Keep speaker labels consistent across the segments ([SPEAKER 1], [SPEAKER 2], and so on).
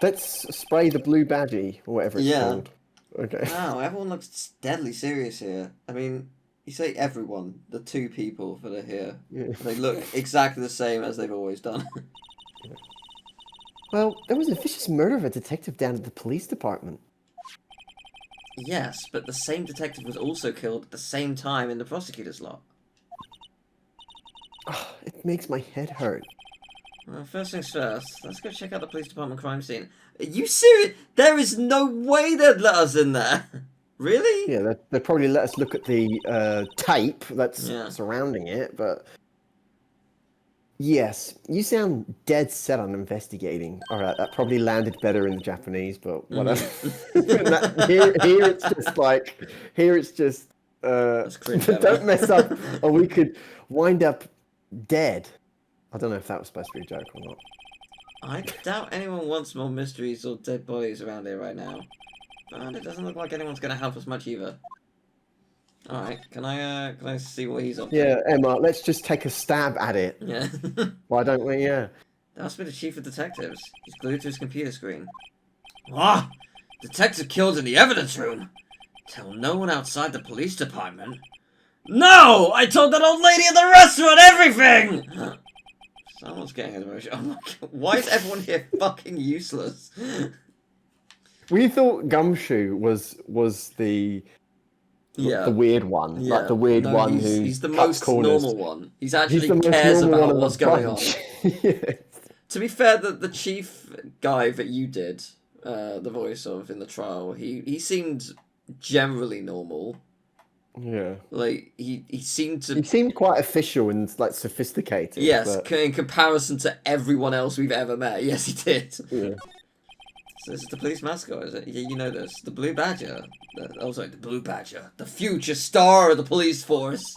[SPEAKER 1] Let's spray the blue badgie, or whatever it's
[SPEAKER 2] Yeah.
[SPEAKER 1] called. Okay.
[SPEAKER 2] Wow, everyone looks deadly serious here. I mean, you say everyone, the two people that are here.
[SPEAKER 1] Yeah.
[SPEAKER 2] They look exactly the same as they've always done.
[SPEAKER 1] Well, there was a vicious murder of a detective down at the police department.
[SPEAKER 2] Yes, but the same detective was also killed at the same time in the prosecutor's lot.
[SPEAKER 1] Oh, it makes my head hurt.
[SPEAKER 2] Well, first things first, let's go check out the police department crime scene. Are you serious? There is no way they'd let us in there. Really?
[SPEAKER 1] Yeah, they'd probably let us look at the tape that's
[SPEAKER 2] Yeah.
[SPEAKER 1] surrounding it, but... Yes, you sound dead set on investigating. All right, that probably landed better in the Japanese, but whatever. Here it's just like,
[SPEAKER 2] That's cringe, Emma.
[SPEAKER 1] don't mess up, or we could wind up dead. I don't know if that was supposed to be a joke or not.
[SPEAKER 2] I doubt anyone wants more mysteries or dead bodies around here right now. And it doesn't look like anyone's gonna help us much either. Alright, can I see what he's up to?
[SPEAKER 1] Yeah, Emma, let's just take a stab at it.
[SPEAKER 2] Yeah.
[SPEAKER 1] Why don't we? Yeah.
[SPEAKER 2] That must be the chief of detectives. He's glued to his computer screen. Ah! Detective killed in the evidence room! Tell no one outside the police department. No! I told that old lady at the restaurant everything! Someone's getting emotional. Oh my god, why is everyone here fucking useless?
[SPEAKER 1] We thought Gumshoe was the weird one,
[SPEAKER 2] Yeah.
[SPEAKER 1] like the weird one
[SPEAKER 2] he's the
[SPEAKER 1] cuts
[SPEAKER 2] most
[SPEAKER 1] corners.
[SPEAKER 2] normal one. He's
[SPEAKER 1] He's
[SPEAKER 2] actually
[SPEAKER 1] the most
[SPEAKER 2] cares
[SPEAKER 1] normal one
[SPEAKER 2] about
[SPEAKER 1] of
[SPEAKER 2] what's
[SPEAKER 1] the
[SPEAKER 2] going on.
[SPEAKER 1] bunch. Yes.
[SPEAKER 2] To be fair, the chief guy that you did the voice of in the trial, he seemed generally normal.
[SPEAKER 1] Yeah.
[SPEAKER 2] Like he seemed to.
[SPEAKER 1] He seemed quite official and like sophisticated.
[SPEAKER 2] Yes,
[SPEAKER 1] but...
[SPEAKER 2] in comparison to everyone else we've ever met. Yes, he did.
[SPEAKER 1] Yeah.
[SPEAKER 2] So this is the police mascot, is it? Yeah, you know this. The Blue Badger. The Blue Badger. The future star of the police force.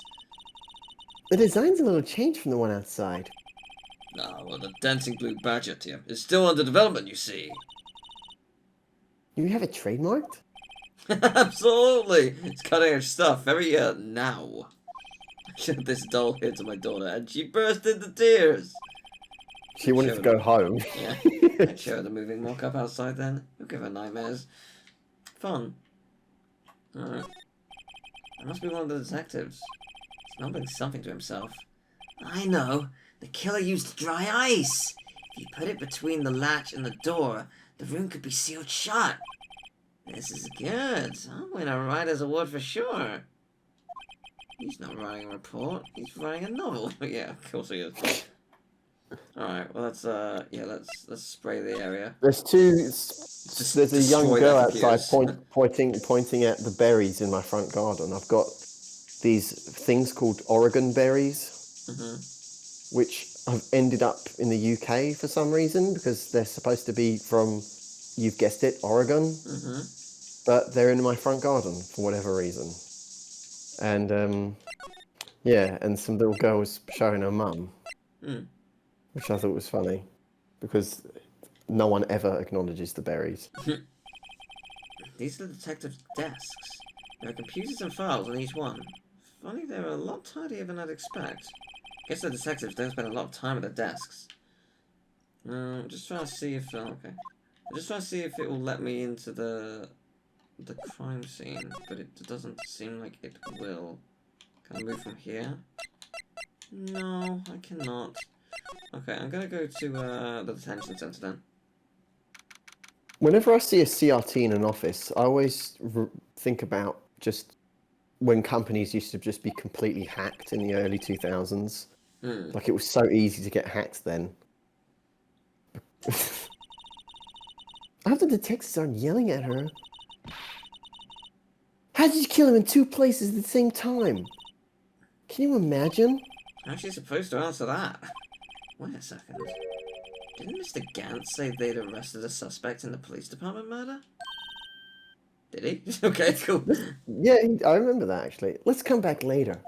[SPEAKER 1] The design's a little changed from the one outside.
[SPEAKER 2] No, well, the dancing Blue Badger, Tim, is still under development, you see.
[SPEAKER 1] Do you have it trademarked?
[SPEAKER 2] Absolutely. It's cutting edge stuff. Very, now. I showed this doll here to my daughter, and she burst into tears.
[SPEAKER 1] She wanted to go home.
[SPEAKER 2] Yeah. I'd show her the moving mock-up outside then. It'll give her nightmares. Fun. Alright. That must be one of the detectives. He's mumbling something to himself. I know. The killer used dry ice. If you put it between the latch and the door, the room could be sealed shut. This is good. I'll win a writer's award for sure. He's not writing a report. He's writing a novel. Yeah, of course he is. Alright, well let's spray the area.
[SPEAKER 1] There's a young girl outside pointing at the berries in my front garden. I've got these things called Oregon berries, which have ended up in the UK for some reason because they're supposed to be from, you've guessed it, Oregon. But they're in my front garden for whatever reason. And and some little girl was showing her mum. Which I thought was funny, because no one ever acknowledges the berries.
[SPEAKER 2] These are the detectives' desks. There are computers and files on each one. Funny, they're a lot tidier than I'd expect. Guess the detectives don't spend a lot of time at their desks. Just trying to see if it will let me into the crime scene, but it doesn't seem like it will. Can I move from here? No, I cannot. Okay, I'm gonna go to the detention center then.
[SPEAKER 1] Whenever I see a CRT in an office, I always think about just when companies used to just be completely hacked in the early 2000s. Like it was so easy to get hacked then. After the detectives are yelling at her. How did you kill him in two places at the same time? Can you imagine?
[SPEAKER 2] How's she supposed to answer that? Wait a second. Didn't Mr. Gantz say they'd arrested a suspect in the police department murder? Did he? Okay, cool.
[SPEAKER 1] Yeah, I remember that actually. Let's come back later.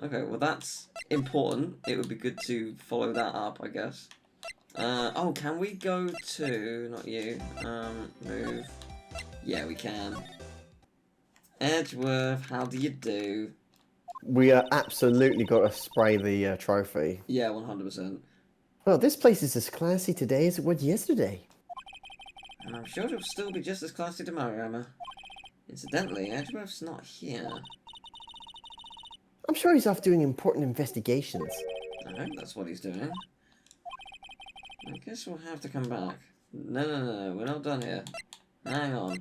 [SPEAKER 2] Okay, well that's important. It would be good to follow that up, I guess. Oh, can we go to... Not you. Move. Yeah, we can. Edgeworth, how do you do?
[SPEAKER 1] We absolutely got to spray the trophy.
[SPEAKER 2] Yeah, 100%.
[SPEAKER 1] Well, this place is as classy today as it was yesterday.
[SPEAKER 2] And I'm sure it'll still be just as classy tomorrow, Emma. Incidentally, Edgeworth's not here.
[SPEAKER 1] I'm sure he's off doing important investigations.
[SPEAKER 2] I hope that's what he's doing. I guess we'll have to come back. No, we're not done here. Hang on.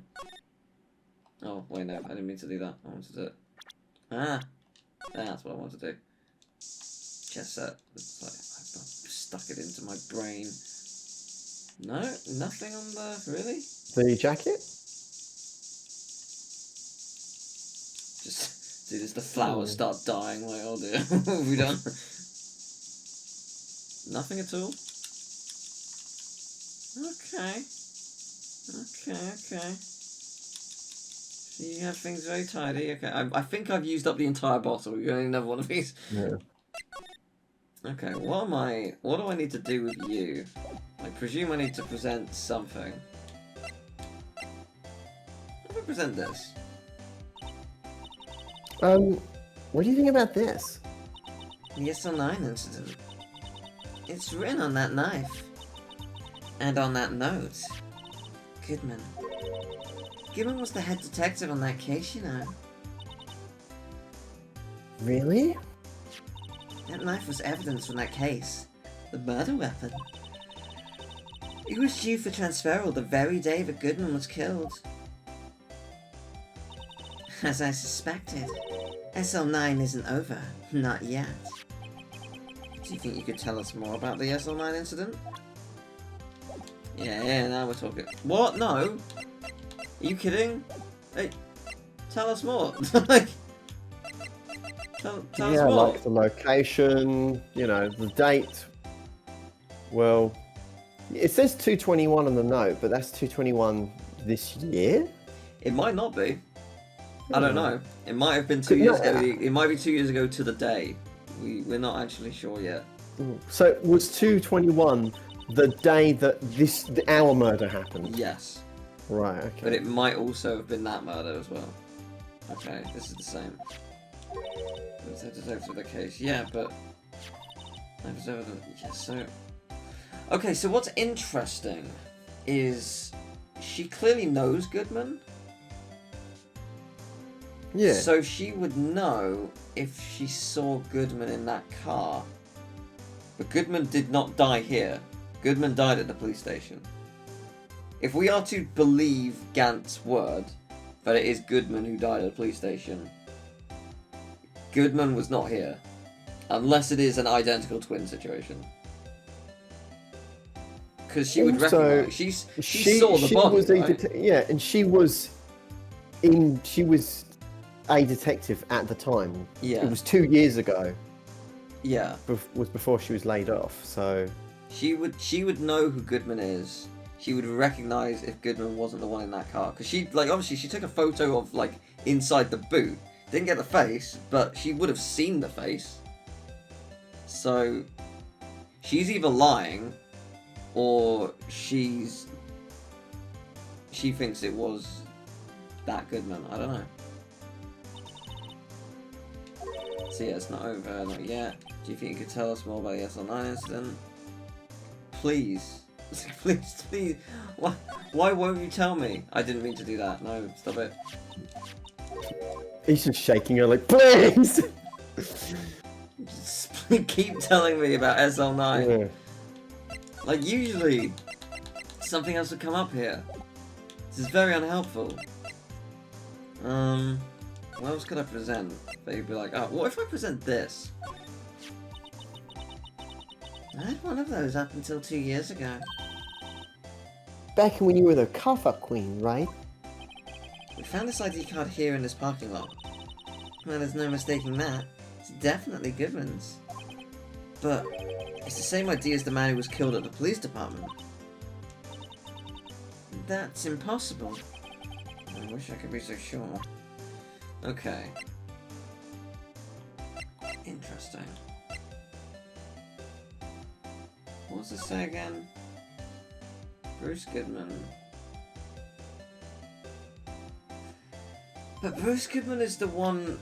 [SPEAKER 2] Oh, wait, no, I didn't mean to do that. I wanted to... Ah! That's what I wanted to do. Chest set. It's like, I've stuck it into my brain. No? Nothing on the... Really?
[SPEAKER 1] The jacket?
[SPEAKER 2] Just... Dude, as the flowers start dying, like, oh dear. What have we done? Nothing at all? Okay. Okay. So you have things very tidy. Okay, I think I've used up the entire bottle. You're only another one of these.
[SPEAKER 1] Yeah. Okay,
[SPEAKER 2] what do I need to do with you? I presume I need to present something. How do I present this?
[SPEAKER 1] What do you think about this?
[SPEAKER 2] The SL9 incident. It's written on that knife. And on that note. Goodman. Goodman was the head detective on that case, you know.
[SPEAKER 1] Really?
[SPEAKER 2] That knife was evidence from that case. The murder weapon. It was due for transferal the very day that Goodman was killed. As I suspected, SL9 isn't over. Not yet. Do you think you could tell us more about the SL9 incident? Yeah, now we're talking. What? No? Are you kidding? Hey, tell us more. Like, tell us more.
[SPEAKER 1] Like the location, you know, the date. Well, it says 221 on the note, but that's 221 this year?
[SPEAKER 2] It might not be. I don't know. It might have been 2 years ago. It might be 2 years ago to the day. We're not actually sure yet.
[SPEAKER 1] So was 221 the day that our murder happened?
[SPEAKER 2] Yes.
[SPEAKER 1] Right, okay.
[SPEAKER 2] But it might also have been that murder as well. Okay, this is the same. Let's head to the case. Yeah, but... Yeah, so... Okay, so what's interesting is she clearly knows Goodman.
[SPEAKER 1] Yeah.
[SPEAKER 2] So she would know if she saw Goodman in that car. But Goodman did not die here. Goodman died at the police station. If we are to believe Gant's word that it is Goodman who died at the police station, Goodman was not here. Unless it is an identical twin situation. Because she would recognize... She saw the body, right?
[SPEAKER 1] Yeah, and she was a detective at the time.
[SPEAKER 2] Yeah.
[SPEAKER 1] It was 2 years ago.
[SPEAKER 2] Yeah.
[SPEAKER 1] Was before she was laid off, so...
[SPEAKER 2] She would know who Goodman is. She would recognize if Goodman wasn't the one in that car. Because she, like, obviously she took a photo of, like, inside the boot. Didn't get the face, but she would have seen the face. So, she's either lying, or she thinks it was that Goodman. I don't know. So yeah, it's not over, not yet. Do you think you could tell us more about the SL9 incident? Please. Please. Why won't you tell me? I didn't mean to do that. No, stop it.
[SPEAKER 1] He's just shaking her like, please!
[SPEAKER 2] Just keep telling me about SL9.
[SPEAKER 1] Yeah.
[SPEAKER 2] Like, usually, something else would come up here. This is very unhelpful. What else could I present? They'd be like, oh, what if I present this? I had one of those up until 2 years ago.
[SPEAKER 1] Back when you were the cover queen, right?
[SPEAKER 2] We found this ID card here in this parking lot. Well, there's no mistaking that. It's definitely Goodman's. But it's the same ID as the man who was killed at the police department. That's impossible. I wish I could be so sure. Okay. Interesting. What does it say again? Bruce Goodman. But Bruce Goodman is the one...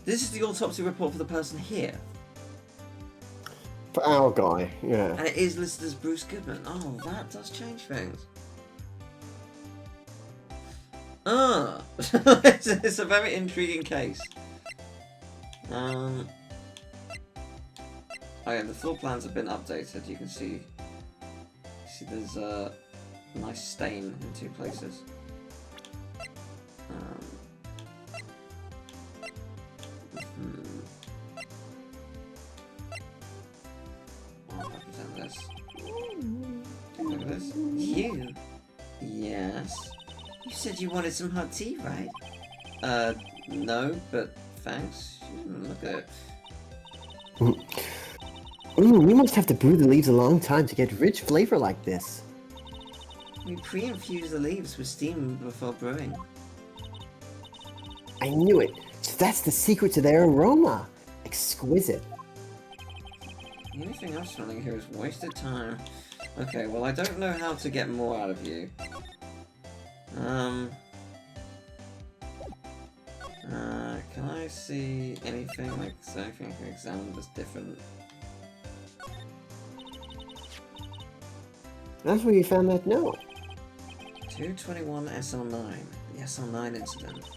[SPEAKER 2] This is the autopsy report for the person here.
[SPEAKER 1] For our guy, yeah.
[SPEAKER 2] And it is listed as Bruce Goodman. Oh, that does change things. Ah! It's a very intriguing case. Oh yeah, the floor plans have been updated. You can see there's a nice stain in 2 places. I'll represent this. Look at this. You? Yes. You said you wanted some hot tea, right? No, but thanks. Look at it.
[SPEAKER 1] Ooh, we must have to brew the leaves a long time to get rich flavor like this.
[SPEAKER 2] We pre-infuse the leaves with steam before brewing.
[SPEAKER 1] I knew it. So that's the secret to their aroma. Exquisite.
[SPEAKER 2] Anything else running here is wasted time. Okay, well I don't know how to get more out of you. Can I see anything like anything I can examine that's different?
[SPEAKER 1] That's where you found that note.
[SPEAKER 2] 221 SL9. The SL9 incident.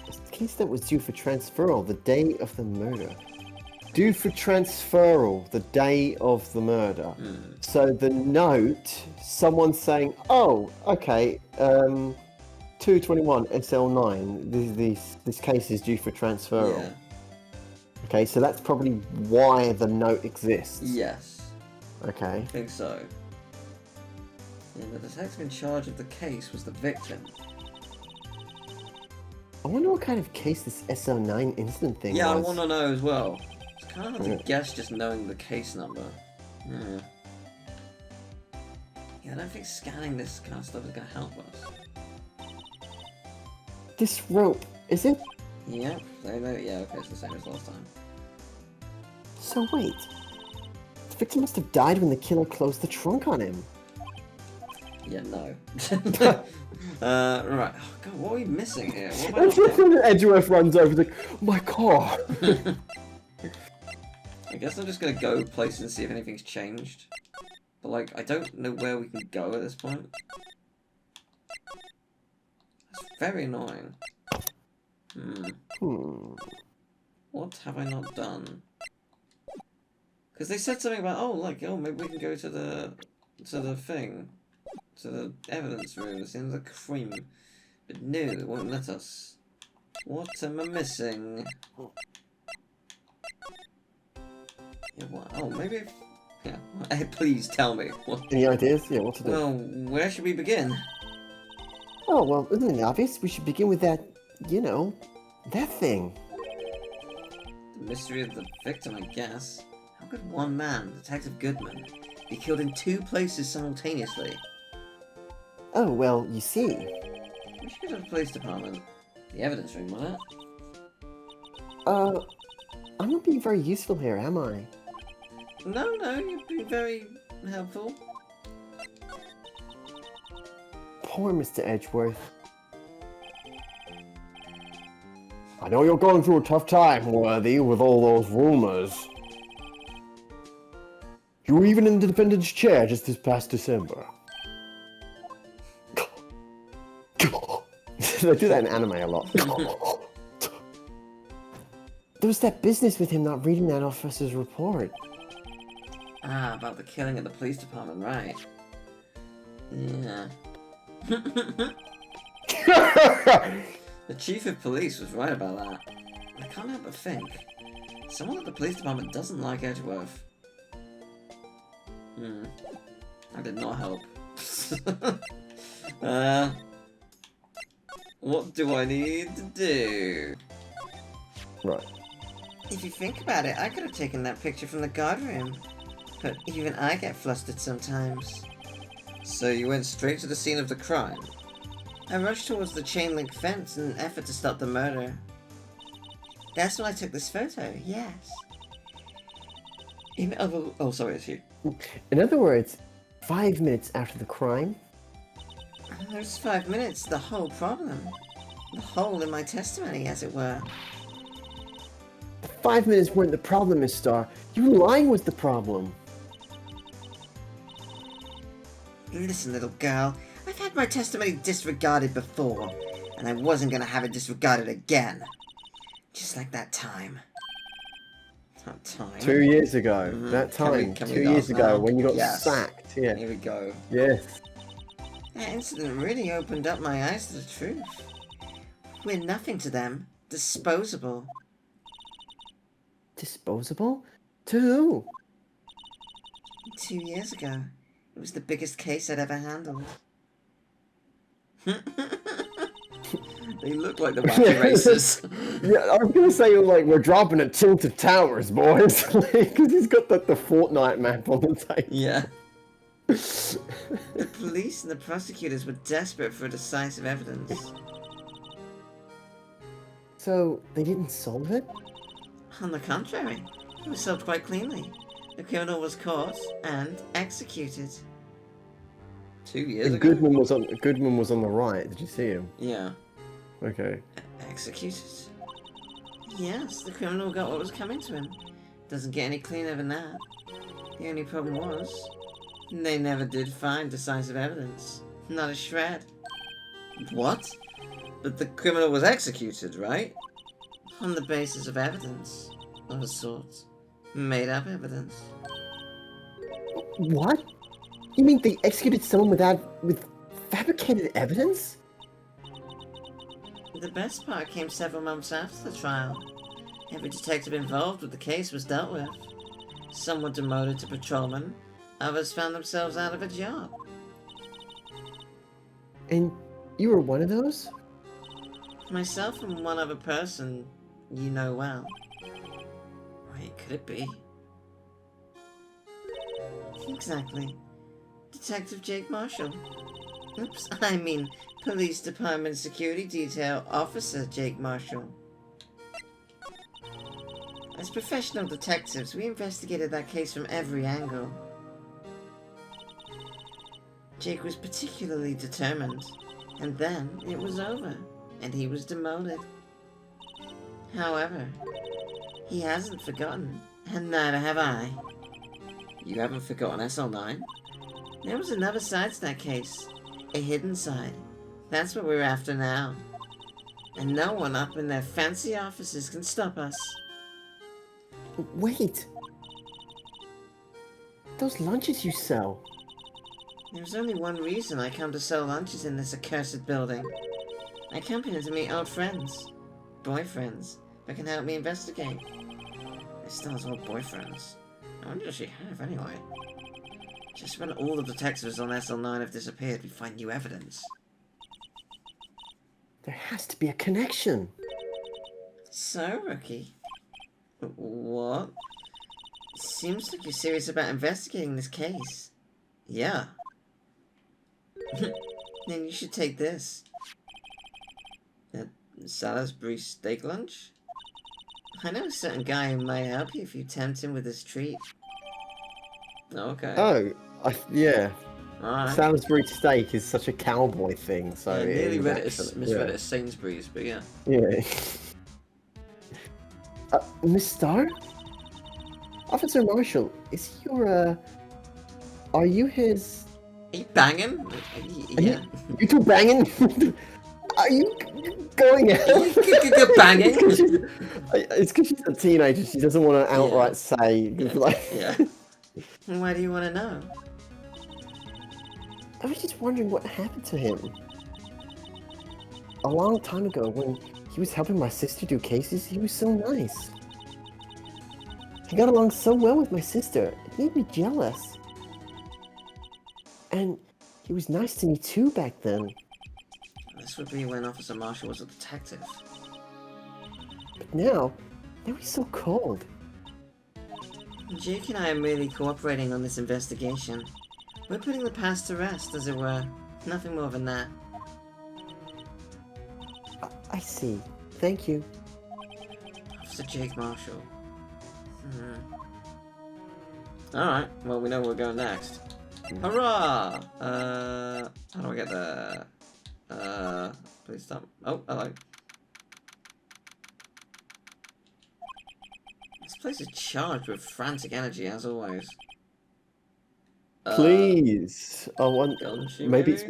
[SPEAKER 1] It's the case that was due for transferal the day of the murder. Due for transferal the day of the murder. So the note, someone's saying, oh, okay, 221 SL9, this case is due for transferal.
[SPEAKER 2] Yeah.
[SPEAKER 1] Okay, so that's probably why the note exists.
[SPEAKER 2] Yes.
[SPEAKER 1] Okay.
[SPEAKER 2] I think so. And the detective in charge of the case was the victim.
[SPEAKER 1] I wonder what kind of case this SL9 incident thing was.
[SPEAKER 2] Yeah, I want to know as well. It's kind of hard to guess just knowing the case number. Yeah. Yeah, I don't think scanning this kind of stuff is going to help us.
[SPEAKER 1] This rope, is it?
[SPEAKER 2] Yep. Yeah, okay, it's the same as last time.
[SPEAKER 1] So wait. The victim must have died when the killer closed the trunk on him.
[SPEAKER 2] Yeah, no. Right. Oh, God, what are we missing here? What
[SPEAKER 1] That's just when Edgeworth runs over the my car.
[SPEAKER 2] I guess I'm just gonna go places and see if anything's changed. But like, I don't know where we can go at this point. That's very annoying. What have I not done? Because they said something about, maybe we can go to the thing. To the evidence room. It seems like cream. But no, it won't let us. What am I missing? Yeah, what? Oh, maybe if... Yeah, hey, please tell me. What?
[SPEAKER 1] Any ideas? Yeah, what to do?
[SPEAKER 2] Well, where should we begin?
[SPEAKER 1] Oh, well, isn't it obvious? We should begin with that, that thing.
[SPEAKER 2] The mystery of the victim, I guess. How could one man, Detective Goodman, be killed in 2 places simultaneously?
[SPEAKER 1] Oh, well, you see.
[SPEAKER 2] We should go to the police department. The evidence room, wasn't it?
[SPEAKER 1] I'm not being very useful here, am I?
[SPEAKER 2] No, you've been very helpful.
[SPEAKER 1] Poor Mr. Edgeworth. I know you're going through a tough time, Worthy, with all those rumors. You were even in the defendant's chair just this past December. They do that in anime a lot. There was that business with him not reading that officer's report.
[SPEAKER 2] Ah, about the killing at the police department, right? Yeah. The chief of police was right about that. I can't help but think. Someone at the police department doesn't like Edgeworth. That did not help. What do I need to do?
[SPEAKER 1] Right.
[SPEAKER 2] If you think about it, I could have taken that picture from the guard room. But even I get flustered sometimes. So you went straight to the scene of the crime? I rushed towards the chain link fence in an effort to stop the murder. That's when I took this photo, yes. Oh, sorry, it's you.
[SPEAKER 1] In other words, 5 minutes after the crime?
[SPEAKER 2] There's 5 minutes, the whole problem. The hole in my testimony, as it were.
[SPEAKER 1] The 5 minutes weren't the problem, Miss Star. You lying was the problem.
[SPEAKER 2] Listen, little girl. I've had my testimony disregarded before, and I wasn't gonna have it disregarded again. Just like that time. That time?
[SPEAKER 1] 2 years ago.
[SPEAKER 2] Mm-hmm.
[SPEAKER 1] That time.
[SPEAKER 2] Can
[SPEAKER 1] 2 years ago when you got sacked. Yeah.
[SPEAKER 2] Here we go.
[SPEAKER 1] Yes.
[SPEAKER 2] That incident really opened up my eyes to the truth. We're nothing to them. Disposable.
[SPEAKER 1] Disposable? To who?
[SPEAKER 2] 2 years ago. It was the biggest case I'd ever handled. They look like the wacky racers.
[SPEAKER 1] Yeah, I was gonna say like we're dropping at Tilted Towers, boys, because he's got the Fortnite map on the table.
[SPEAKER 2] Yeah. The police and the prosecutors were desperate for decisive evidence.
[SPEAKER 1] So they didn't solve it?
[SPEAKER 2] On the contrary, it was solved quite cleanly. The criminal was caught and executed. 2 years ago?
[SPEAKER 1] Goodman was on the right. Did you see him?
[SPEAKER 2] Yeah.
[SPEAKER 1] Okay.
[SPEAKER 2] Executed? Yes, the criminal got what was coming to him. Doesn't get any cleaner than that. The only problem was, they never did find decisive evidence. Not a shred. What? But the criminal was executed, right? On the basis of evidence. Of a sort. Made up evidence.
[SPEAKER 1] What? You mean they executed someone with fabricated evidence?
[SPEAKER 2] The best part came several months after the trial. Every detective involved with the case was dealt with. Some were demoted to patrolman, others found themselves out of a job.
[SPEAKER 1] And you were one of those?
[SPEAKER 2] Myself and one other person you know well. Wait, could it be? Exactly. Detective Jake Marshall. Oops, I mean Police Department Security Detail Officer Jake Marshall. As professional detectives, we investigated that case from every angle. Jake was particularly determined, and then it was over, and he was demoted. However, he hasn't forgotten, and neither have I. You haven't forgotten SL9? There was another side to that case. A hidden side. That's what we're after now. And no one up in their fancy offices can stop us.
[SPEAKER 1] Wait. Those lunches you sell.
[SPEAKER 2] There's only one reason I come to sell lunches in this accursed building. I come here to meet old friends. Boyfriends that can help me investigate. I still have old boyfriends. I wonder if she have, anyway. Just when all the detectives on SL9 have disappeared, we find new evidence.
[SPEAKER 1] There has to be a connection.
[SPEAKER 2] So, Rookie. What? Seems like you're serious about investigating this case. Yeah. Then you should take this. Salisbury steak lunch? I know a certain guy who might help you if you tempt him with this treat. Okay.
[SPEAKER 1] Oh, yeah.
[SPEAKER 2] Alright.
[SPEAKER 1] Salisbury steak is such a cowboy thing, so
[SPEAKER 2] I nearly
[SPEAKER 1] it
[SPEAKER 2] read it
[SPEAKER 1] actually,
[SPEAKER 2] misread it as Sainsbury's, but yeah.
[SPEAKER 1] Yeah. Miss Star? Officer Marshall, is he your, are you his...
[SPEAKER 2] Are you banging? Yeah.
[SPEAKER 1] You two banging? Are you going out?
[SPEAKER 2] You banging?
[SPEAKER 1] It's because she's a teenager. She doesn't want to outright say. Like...
[SPEAKER 2] Yeah. Why do you want to know?
[SPEAKER 1] I was just wondering what happened to him. A long time ago, when he was helping my sister do cases, he was so nice. He got along so well with my sister. It made me jealous. And he was nice to me too back then.
[SPEAKER 2] This would be when Officer Marshall was a detective.
[SPEAKER 1] But now he's so cold.
[SPEAKER 2] Jake and I are merely cooperating on this investigation. We're putting the past to rest, as it were. Nothing more than that.
[SPEAKER 1] I see. Thank you.
[SPEAKER 2] Officer Jake Marshall. Alright, well we know where we're going next. Hurrah! How do I get there? Please stop. Oh, hello. place is charged with frantic energy, as always.
[SPEAKER 1] Please. I want...
[SPEAKER 2] Gumshoe,
[SPEAKER 1] Maybe it's...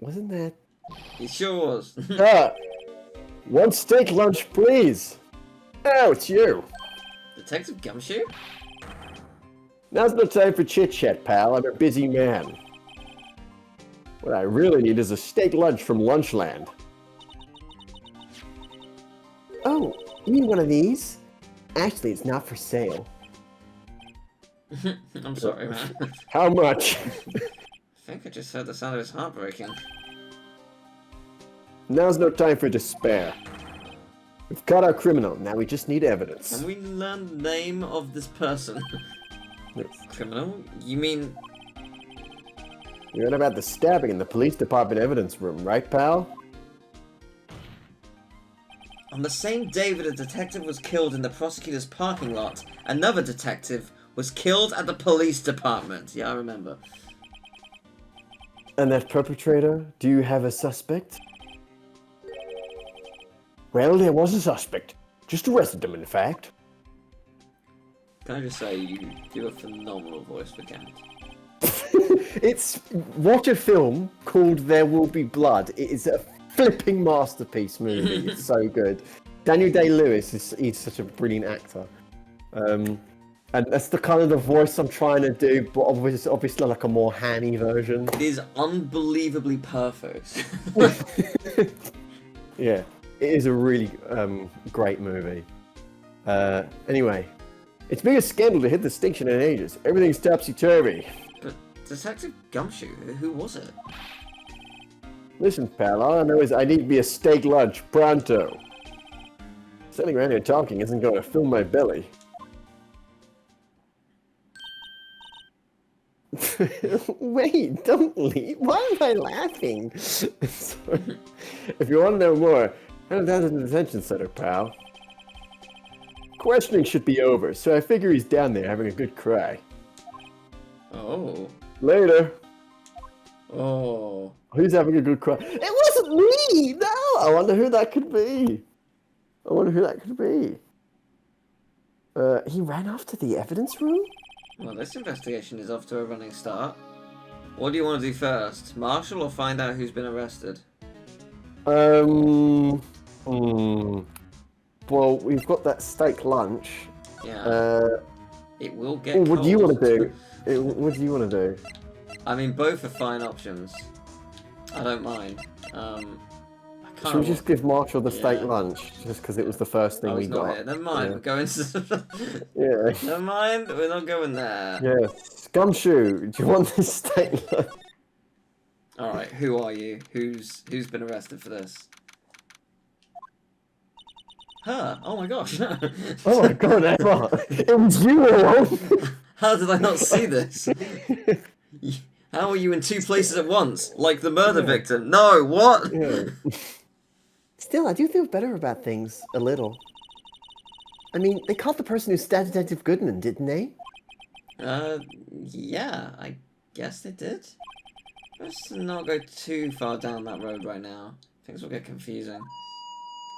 [SPEAKER 1] Wasn't that...
[SPEAKER 2] It sure was.
[SPEAKER 1] One steak lunch, please. Oh, it's you.
[SPEAKER 2] Detective Gumshoe?
[SPEAKER 1] Now's no time for chit-chat, pal. I'm a busy man. What I really need is a steak lunch from Lunchland. Oh, you need one of these? Actually, it's not for sale.
[SPEAKER 2] I'm sorry, man.
[SPEAKER 1] How much?
[SPEAKER 2] I think I just heard the sound of his heart breaking.
[SPEAKER 1] Now's no time for despair. We've caught our criminal, now we just need evidence.
[SPEAKER 2] Can we learn the name of this person?
[SPEAKER 1] Yes.
[SPEAKER 2] Criminal? You mean...
[SPEAKER 1] You heard about the stabbing in the police department evidence room, right, pal?
[SPEAKER 2] On the same day that a detective was killed in the prosecutor's parking lot, another detective was killed at the police department. Yeah, I remember.
[SPEAKER 1] And that perpetrator? Do you have a suspect? Well, there was a suspect. Just arrested him, in fact.
[SPEAKER 2] Can I just say, you do a phenomenal voice for Cat.
[SPEAKER 1] Watch a film called There Will Be Blood. It is a flipping masterpiece movie. It's so good. Daniel Day-Lewis he's such a brilliant actor. And that's the kind of the voice I'm trying to do, but obviously like a more Hanny version.
[SPEAKER 2] It is unbelievably perfect.
[SPEAKER 1] Yeah, it is a really great movie. Anyway, it's been a scandal to hit the station in ages. Everything's topsy-turvy.
[SPEAKER 2] But Detective Gumshoe, who was it?
[SPEAKER 1] Listen, pal, all I know is I need to be a steak lunch pronto. Standing around here talking isn't going to fill my belly. Wait, don't leave. Why am I laughing? Sorry. If you want to know more, head down to the detention center, pal. Questioning should be over, so I figure he's down there having a good cry.
[SPEAKER 2] Oh.
[SPEAKER 1] Later.
[SPEAKER 2] Oh.
[SPEAKER 1] Who's having a good cry? It wasn't me! No! I wonder who that could be. He ran off to the evidence room?
[SPEAKER 2] Well, this investigation is off to a running start. What do you want to do first? Marshal or find out who's been arrested?
[SPEAKER 1] Well, we've got that steak lunch.
[SPEAKER 2] Yeah. It will get cold.
[SPEAKER 1] What do you want to do? What do you want to do?
[SPEAKER 2] I mean, both are fine options. I don't mind.
[SPEAKER 1] Should we just give Marshall the steak lunch? Just because it was the first thing we got.
[SPEAKER 2] Here. Never mind, we're going to...
[SPEAKER 1] Yeah.
[SPEAKER 2] Never mind, we're not going there.
[SPEAKER 1] Yes. Gumshoe, do you want this steak lunch?
[SPEAKER 2] Alright, who are you? Who's been arrested for this? Her? Oh my gosh.
[SPEAKER 1] Oh my god, Emma! It was you all along!
[SPEAKER 2] How did I not see this? How are you in two places at once? Like the murder victim? No, what?
[SPEAKER 1] Yeah. Still, I do feel better about things, a little. I mean, they caught the person who stabbed Detective Goodman, didn't they?
[SPEAKER 2] Yeah, I guess they did. Let's not go too far down that road right now. Things will get confusing.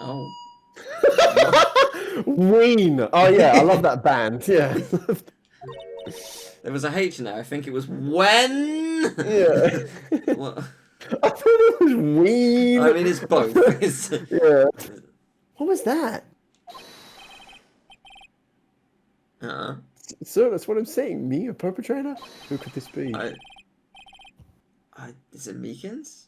[SPEAKER 2] Oh.
[SPEAKER 1] Ween! Oh yeah, I love that band, yeah.
[SPEAKER 2] There was a H in there, I think it was when!
[SPEAKER 1] Yeah.
[SPEAKER 2] What?
[SPEAKER 1] I thought it was Ween!
[SPEAKER 2] I mean, it's both.
[SPEAKER 1] Yeah. What was that? So that's what I'm saying. Me, a perpetrator? Who could this be?
[SPEAKER 2] Is it Meekins?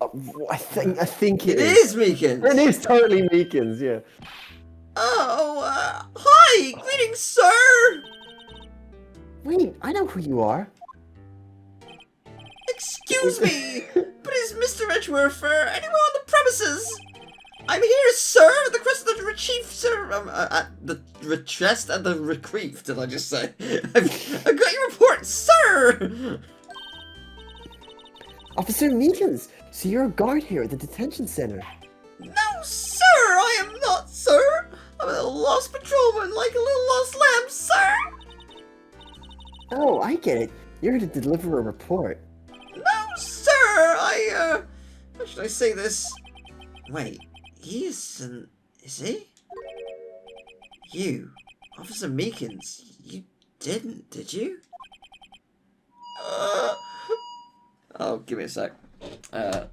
[SPEAKER 1] I think
[SPEAKER 2] it is Meekins!
[SPEAKER 1] It is totally Meekins, yeah.
[SPEAKER 2] Oh, hi! Greetings, sir!
[SPEAKER 1] Wait, I know who you are.
[SPEAKER 2] Excuse me, but is Mr. Edgeworth anywhere on the premises? I'm here, sir, at the request of the chief, sir. At the request and the reprieve, did I just say? I've got your report, sir!
[SPEAKER 1] Officer Meekins, so you're a guard here at the detention center.
[SPEAKER 2] No, sir, I am not, sir. I'm a little lost patrolman, like a little lost lamb, sir.
[SPEAKER 1] Oh, I get it. You're here to deliver a report.
[SPEAKER 2] No, sir, how should I say this? Wait, is he? You, Officer Meekins, you didn't, did you? Oh, give me a sec. Perpetrator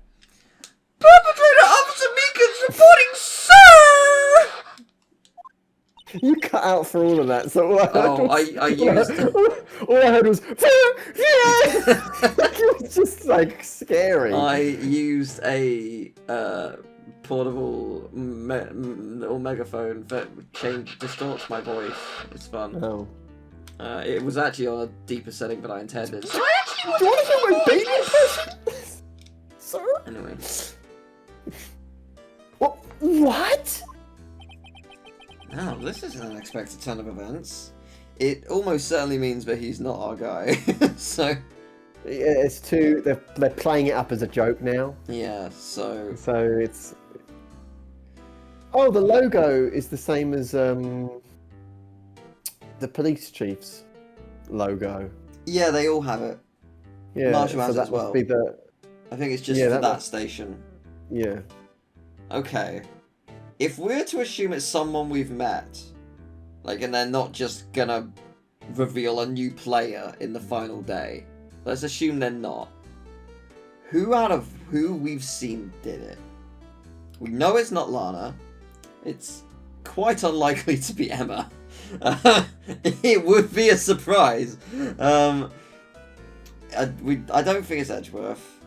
[SPEAKER 2] Officer Meekins reporting, sir!
[SPEAKER 1] You cut out for all of that, so all I heard
[SPEAKER 2] I used...
[SPEAKER 1] all I heard was... It was just, like, scary.
[SPEAKER 2] I used a portable megaphone that distorts my voice. It's fun.
[SPEAKER 1] Oh.
[SPEAKER 2] It was actually on a deeper setting than I intended.
[SPEAKER 1] Do you want to hear my baby impression? Sir?
[SPEAKER 2] Anyway.
[SPEAKER 1] What?
[SPEAKER 2] Now, this is an unexpected turn of events. It almost certainly means that he's not our guy. So...
[SPEAKER 1] Yeah, it's too... They're playing it up as a joke now.
[SPEAKER 2] Yeah, so...
[SPEAKER 1] So it's... Oh, the logo is the same as the police chief's logo.
[SPEAKER 2] Yeah, they all have it.
[SPEAKER 1] Yeah,
[SPEAKER 2] Marshall has
[SPEAKER 1] so that
[SPEAKER 2] as well.
[SPEAKER 1] must be the...
[SPEAKER 2] I think it's just
[SPEAKER 1] Yeah,
[SPEAKER 2] for that
[SPEAKER 1] must...
[SPEAKER 2] station.
[SPEAKER 1] Yeah.
[SPEAKER 2] Okay. If we're to assume it's someone we've met, like, and they're not just gonna reveal a new player in the final day, let's assume they're not. Who out of who we've seen did it? We know it's not Lana. It's quite unlikely to be Emma. It would be a surprise. I don't think it's Edgeworth.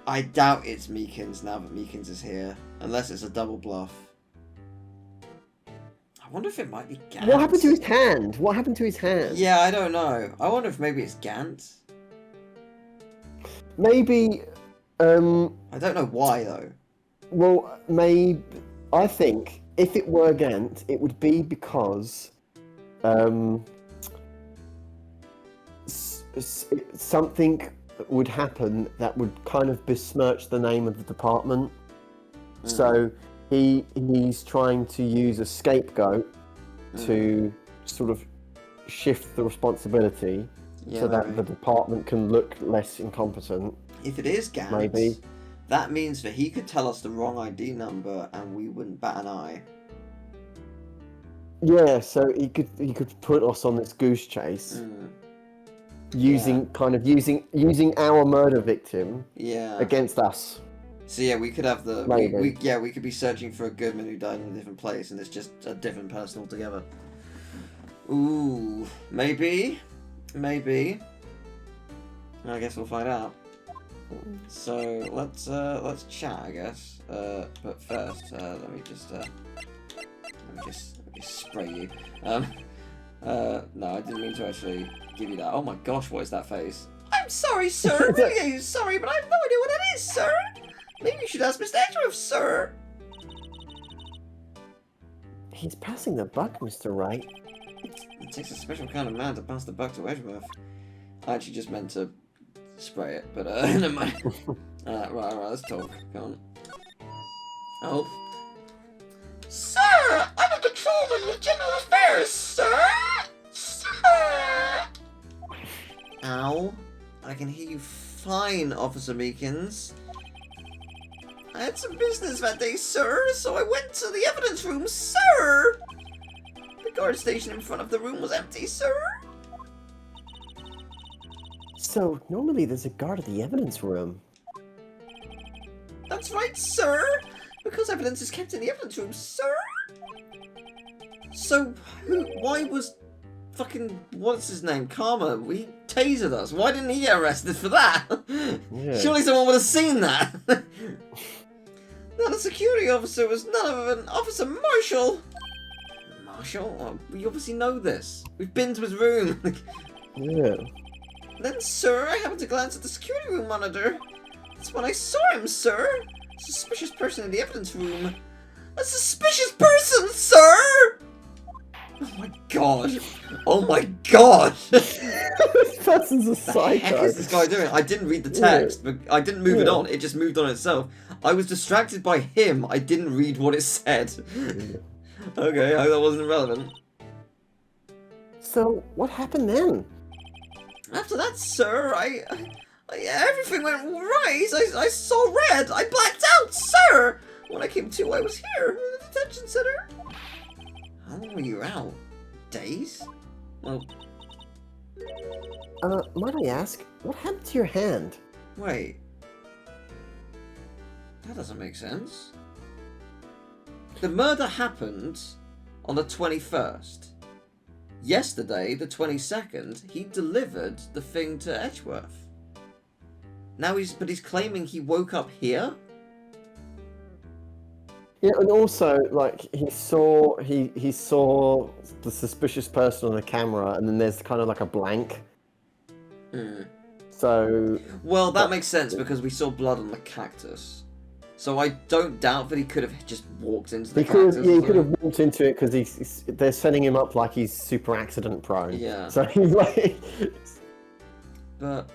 [SPEAKER 2] I doubt it's Meekins now that Meekins is here. Unless it's a double bluff. I wonder if it might be Gant.
[SPEAKER 1] What happened to his hand? What happened to his hand?
[SPEAKER 2] Yeah, I don't know. I wonder if maybe it's Gant.
[SPEAKER 1] Maybe...
[SPEAKER 2] I don't know why, though.
[SPEAKER 1] Well, maybe... I think if it were Gant, it would be because... something would happen that would kind of besmirch the name of the department. So he's trying to use a scapegoat to sort of shift the responsibility so that the department can look less incompetent.
[SPEAKER 2] If it is Gant,
[SPEAKER 1] maybe
[SPEAKER 2] that means that he could tell us the wrong ID number and we wouldn't bat an eye.
[SPEAKER 1] Yeah, so he could put us on this goose chase. Using using our murder victim against us.
[SPEAKER 2] So yeah, we could have the
[SPEAKER 1] Maybe.
[SPEAKER 2] we could be searching for a Goodman who died in a different place, and it's just a different person altogether. Ooh, maybe. I guess we'll find out. So let's chat, I guess. But first, let me just spray you. No, I didn't mean to actually give you that. Oh my gosh, what is that face? I'm sorry, sir. Really sorry, but I have no idea what that is, sir. Maybe you should ask Mr. Edgeworth, sir.
[SPEAKER 1] He's passing the buck, Mr. Wright.
[SPEAKER 2] It takes a special kind of man to pass the buck to Edgeworth. I actually just meant to spray it, but never mind. Right, let's talk. Go on. Oh. Sir, I'm a patrolman with General Affairs, sir. Sir. Ow. I can hear you fine, Officer Meekins. I had some business that day, sir, so I went to the evidence room, sir! The guard station in front of the room was empty, sir!
[SPEAKER 1] So, normally there's a guard at the evidence room.
[SPEAKER 2] That's right, sir! Because evidence is kept in the evidence room, sir! So, why was fucking, what's his name, Karma? He tasered us. Why didn't he get arrested for that?
[SPEAKER 1] Yeah.
[SPEAKER 2] Surely someone would have seen that! Not a security officer, was none other than Officer Marshall! Marshall? Oh, we obviously know this. We've been to his room.
[SPEAKER 1] Yeah.
[SPEAKER 2] Then, sir, I happened to glance at the security room monitor. That's when I saw him, sir! Suspicious person in the evidence room. A suspicious person, sir! Oh my god. Oh my god!
[SPEAKER 1] This person's a psycho.
[SPEAKER 2] What the heck is this guy doing? I didn't read the text, but I didn't move it on. It just moved on itself. I was distracted by him. I didn't read what it said. Okay, I hope that wasn't relevant.
[SPEAKER 1] So, what happened then?
[SPEAKER 2] After that, sir, everything went right. I saw red. I blacked out, sir. When I came to, I was here in the detention center. How long were you out? Days? Well...
[SPEAKER 1] Might I ask, what happened to your hand?
[SPEAKER 2] Wait. That doesn't make sense. The murder happened on the 21st. Yesterday, the 22nd, he delivered the thing to Edgeworth. Now he's claiming he woke up here?
[SPEAKER 1] Yeah, and also, like, he saw the suspicious person on the camera, and then there's kind of like a blank.
[SPEAKER 2] Hmm.
[SPEAKER 1] So...
[SPEAKER 2] Well, that makes sense, because we saw blood on the cactus. So I don't doubt that he could have just walked into the cactus.
[SPEAKER 1] Yeah, he could have walked into it, because they're setting him up like he's super accident prone.
[SPEAKER 2] Yeah.
[SPEAKER 1] So he's like...
[SPEAKER 2] But...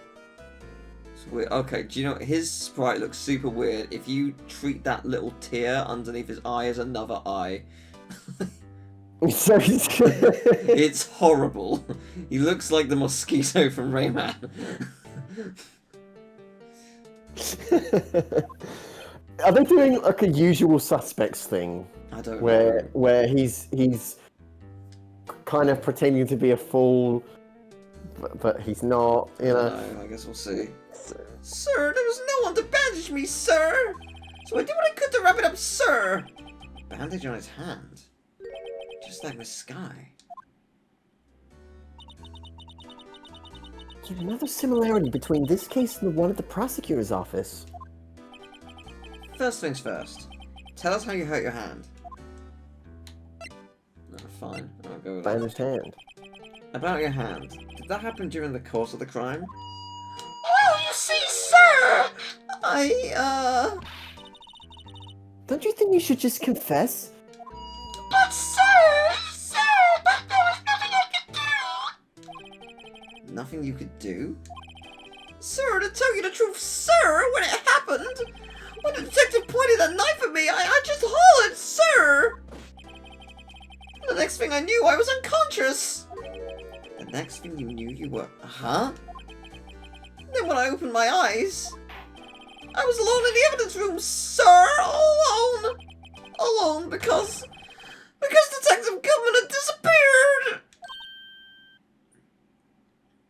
[SPEAKER 2] it's weird. Okay, do you know, his sprite looks super weird. If you treat that little tear underneath his eye as another eye...
[SPEAKER 1] So
[SPEAKER 2] it's horrible. He looks like the mosquito from Rayman.
[SPEAKER 1] Are they doing like a usual suspects thing?
[SPEAKER 2] I don't know.
[SPEAKER 1] Where he's kind of pretending to be a fool, but he's not, you know?
[SPEAKER 2] No, I guess we'll see. Sir, there was no one to bandage me, sir! So I did what I could to wrap it up, sir! Bandage on his hand? Just like the sky.
[SPEAKER 1] Yet another similarity between this case and the one at the prosecutor's office.
[SPEAKER 2] First things first. Tell us how you hurt your hand. Oh, fine. I'll go with that.
[SPEAKER 1] Bandaged hand.
[SPEAKER 2] About your hand. Did that happen during the course of the crime?
[SPEAKER 3] Well, you see, sir!
[SPEAKER 1] Don't you think you should just confess?
[SPEAKER 3] But sir, but there was nothing I could do!
[SPEAKER 2] Nothing you could do? Sir, to tell you the truth, sir, when it happened, when the detective pointed a knife at me, I just hollered, sir! The next thing I knew, I was unconscious! The next thing you knew, you were... Huh? Then when I opened my eyes, I was alone in the evidence room, sir! All alone! Alone because Detective Goodman had disappeared!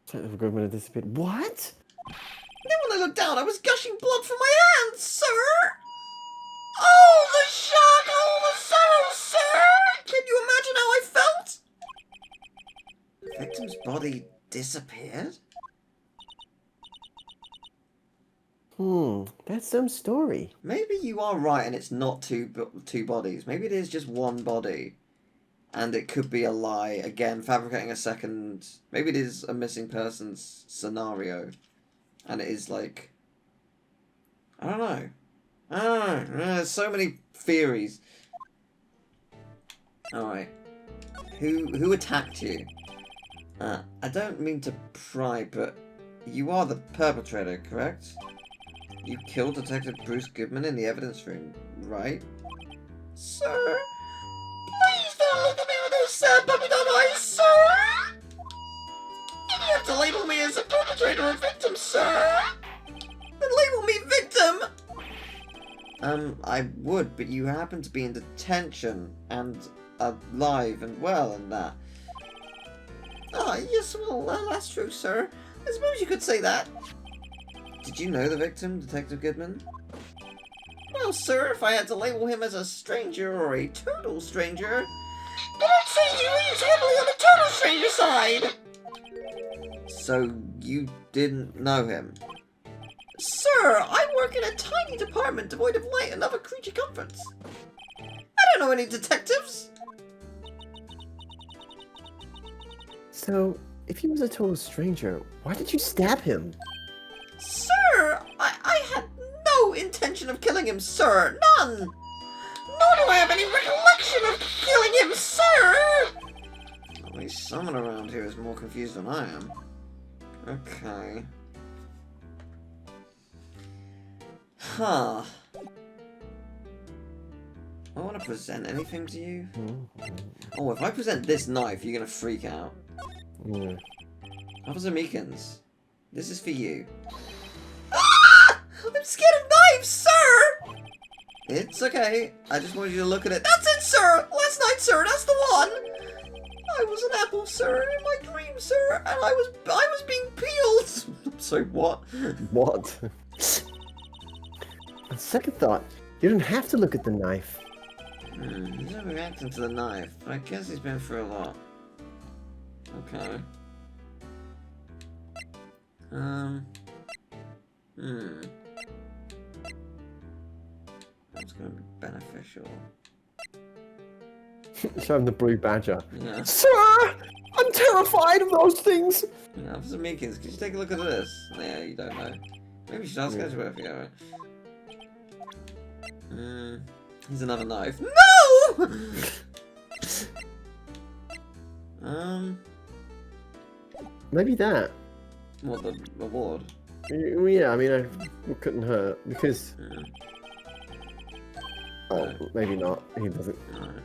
[SPEAKER 1] Detective Goodman had disappeared. What?
[SPEAKER 2] Then when I looked down, I was gushing blood from my hands, sir! Oh, the shock! Oh, the sorrow, sir! Can you imagine how I felt? The victim's body disappeared?
[SPEAKER 1] That's some story.
[SPEAKER 2] Maybe you are right and it's not two bodies. Maybe it is just one body. And it could be a lie. Again, fabricating a second... Maybe it is a missing persons scenario. And it is like... I don't know. I don't know. There's so many theories. Alright. Who attacked you? I don't mean to pry, but you are the perpetrator, correct? You killed Detective Bruce Goodman in the evidence room, right? Sir?
[SPEAKER 3] Please don't look at me with those sad puppy dog eyes, sir! If you have to label me as a perpetrator or victim, sir!
[SPEAKER 2] Then label me victim! I would, but you happen to be in detention and alive and well and that. Ah, yes, well, that's true, sir. I suppose you could say that. Did you know the victim, Detective Goodman? Well, sir, if I had to label him as a stranger or a total stranger...
[SPEAKER 3] But I'd say he leans heavily on the total stranger side!
[SPEAKER 2] So, you didn't know him? Sir, I work in a tiny department devoid of light and other creature comforts. I don't know any detectives.
[SPEAKER 1] So, if he was a total stranger, why did you stab him?
[SPEAKER 2] Sir, I had no intention of killing him, sir. None.
[SPEAKER 3] Nor do I have any recollection of killing him, sir!
[SPEAKER 2] At least someone around here is more confused than I am. Okay. Huh. I want to present anything to you. Oh, if I present this knife, you're gonna freak out.
[SPEAKER 1] Yeah.
[SPEAKER 2] Officer Meekins, this is for you. Ah! I'm scared of knives, sir! It's okay. I just wanted you to look at it. That's it, sir! Last night, sir, that's the one! I was an apple, sir, in my dream, sir, and I was being peeled! I'm sorry, what?
[SPEAKER 1] What? On second thought, you didn't have to look at the knife.
[SPEAKER 2] He's not reacting to the knife, but I guess he's been through a lot. Okay. That's gonna be beneficial.
[SPEAKER 1] Show him the blue badger.
[SPEAKER 2] Yeah.
[SPEAKER 1] Sir! I'm terrified of those things!
[SPEAKER 2] Yeah, Officer Meekins, could you take a look at this? Yeah, you don't know. Maybe you should ask Edgeworth, yeah, right? Here's another knife. No!
[SPEAKER 1] Maybe that.
[SPEAKER 2] What, the award?
[SPEAKER 1] Yeah, I mean, it couldn't hurt, because...
[SPEAKER 2] Yeah.
[SPEAKER 1] Oh, maybe not. He doesn't.
[SPEAKER 2] Alright.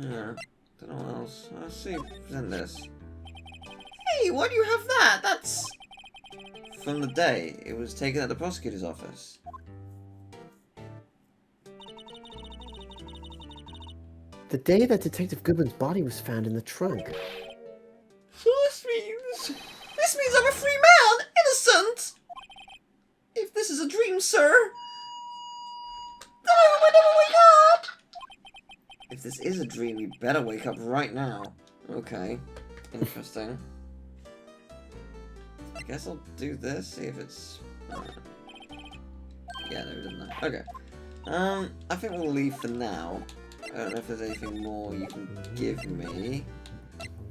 [SPEAKER 2] Yeah, don't know what else. Let's see, present this. Hey, why do you have that? That's... from the day it was taken at the prosecutor's office.
[SPEAKER 1] The day that Detective Goodman's body was found in the trunk.
[SPEAKER 2] So this means I'm a free man! Innocent! If this is a dream, sir, then I will never wake up! If this is a dream, you better wake up right now. Okay. Interesting. I guess I'll do this, see if it's... yeah, no, we didn't know. Okay. I think we'll leave for now. I don't know if there's anything more you can give me.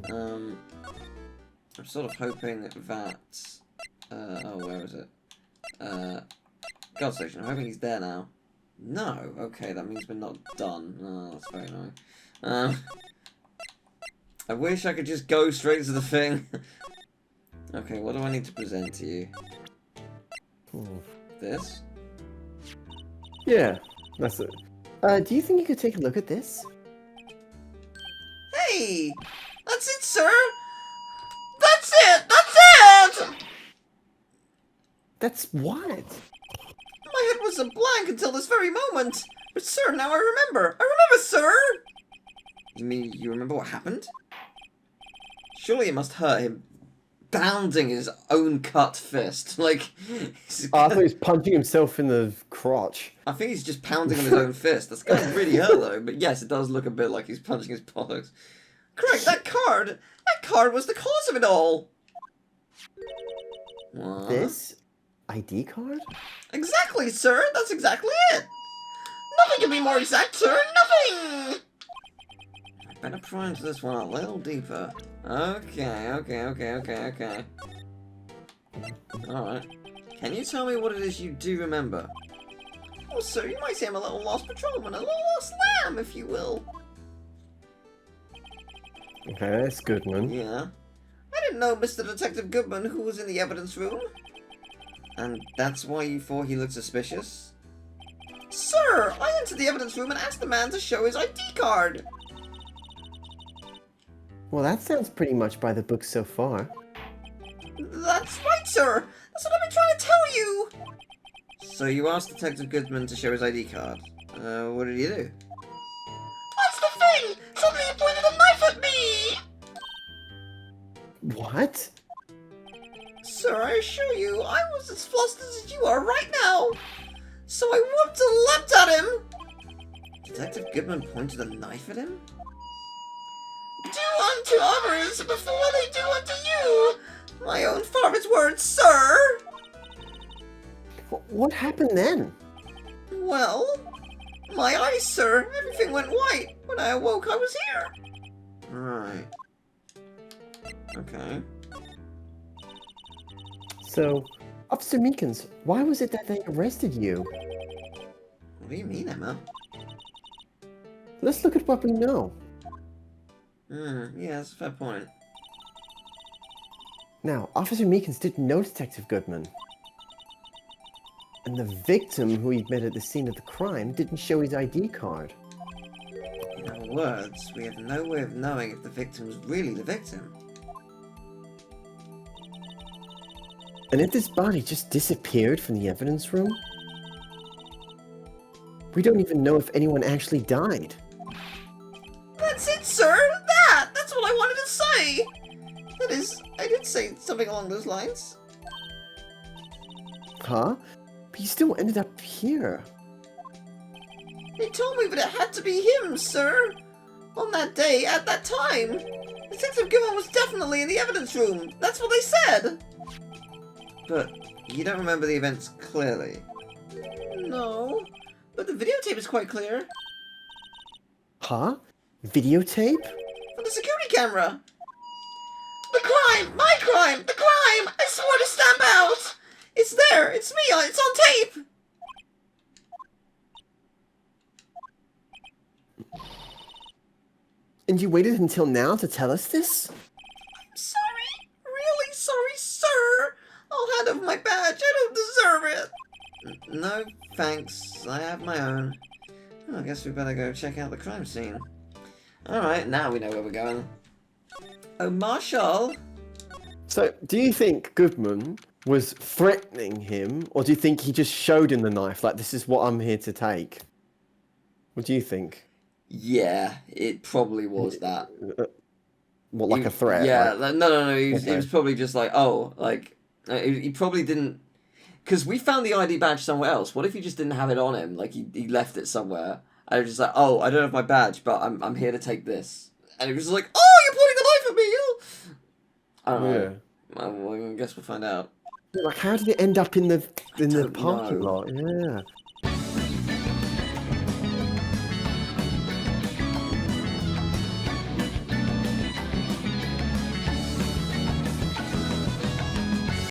[SPEAKER 2] I'm sort of hoping that... oh, where is it? Guard station. I'm hoping he's there now. No. Okay, that means we're not done. Oh, that's very annoying. I wish I could just go straight to the thing. Okay, what do I need to present to you? This?
[SPEAKER 1] Yeah, that's it. Do you think you could take a look at this?
[SPEAKER 2] Hey! That's it, sir! That's it! That's it!
[SPEAKER 1] That's what?
[SPEAKER 2] My head was a blank until this very moment. But sir, now I remember. I remember, sir! You mean you remember what happened? Surely it must hurt him bounding his own cut fist. Like...
[SPEAKER 1] Oh, I thought he was punching himself in the crotch.
[SPEAKER 2] I think he's just pounding on his own fist. That's going to really hurt though. But yes, it does look a bit like he's punching his bollocks. Correct, that card! That card was the cause of it all! What?
[SPEAKER 1] This? ID card?
[SPEAKER 2] Exactly, sir! That's exactly it! Nothing can be more exact, sir! Nothing! I better pry into this one a little deeper. Okay. Alright. Can you tell me what it is you do remember? Oh, sir, you might say I'm a little lost patrolman, a little lost lamb, if you will.
[SPEAKER 1] Okay, that's Goodman.
[SPEAKER 2] Yeah. I didn't know Mr. Detective Goodman, who was in the evidence room. And that's why you thought he looked suspicious? Sir, I entered the evidence room and asked the man to show his ID card.
[SPEAKER 1] Well, that sounds pretty much by the book so far.
[SPEAKER 2] That's right, sir. That's what I've been trying to tell you. So you asked Detective Goodman to show his ID card. What did he do? That's the thing! Suddenly he pointed a knife at me!
[SPEAKER 1] What?
[SPEAKER 2] Sir, I assure you, I was as flustered as you are right now. So I whooped and leapt at him. Detective Goodman pointed a knife at him? Do unto others before they do unto you! My own father's words, sir!
[SPEAKER 1] What happened then?
[SPEAKER 2] Well, my eyes, sir. Everything went white. When I awoke, I was here. Right. Okay.
[SPEAKER 1] So, Officer Meekins, why was it that they arrested you?
[SPEAKER 2] What do you mean, Emma?
[SPEAKER 1] Let's look at what we know.
[SPEAKER 2] Yeah, that's a fair point.
[SPEAKER 1] Now, Officer Meekins didn't know Detective Goodman. And the victim who he'd met at the scene of the crime didn't show his ID card.
[SPEAKER 2] In other words, we have no way of knowing if the victim was really the victim.
[SPEAKER 1] And if this body just disappeared from the evidence room? We don't even know if anyone actually died.
[SPEAKER 3] That's it, sir! That's what I wanted to say! That is, I did say something along those lines.
[SPEAKER 1] Huh? But you still ended up here.
[SPEAKER 3] They told me that it had to be him, sir! On that day, at that time! Detective Gilman was definitely in the evidence room! That's what they said!
[SPEAKER 2] But you don't remember the events clearly.
[SPEAKER 3] No, but the videotape is quite clear.
[SPEAKER 1] Huh? Videotape?
[SPEAKER 3] From the security camera! The crime! My crime! The crime! I swore to stamp out! It's there! It's me! It's on tape!
[SPEAKER 1] And you waited until now to tell us this?
[SPEAKER 3] I'm sorry! Really sorry, sir! I'll hand over my badge. I don't deserve it!
[SPEAKER 2] No, thanks. I have my own. I guess we better go check out the crime scene. Alright, now we know where we're going. Oh, Marshall!
[SPEAKER 1] So, do you think Goodman was threatening him, or do you think he just showed him the knife, like, this is what I'm here to take? What do you think?
[SPEAKER 2] Yeah, it probably was that.
[SPEAKER 1] What, like a threat?
[SPEAKER 2] Yeah,
[SPEAKER 1] like,
[SPEAKER 2] no. He was probably just like, oh, like, he probably didn't. Because we found the ID badge somewhere else. What if he just didn't have it on him? Like, he left it somewhere. And he was just like, oh, I don't have my badge, but I'm here to take this. And he was just like, oh, you're pointing the knife at me! I don't know. Well, I guess we'll find out.
[SPEAKER 1] Like, how did it end up in the parking
[SPEAKER 2] know.
[SPEAKER 1] lot? Yeah.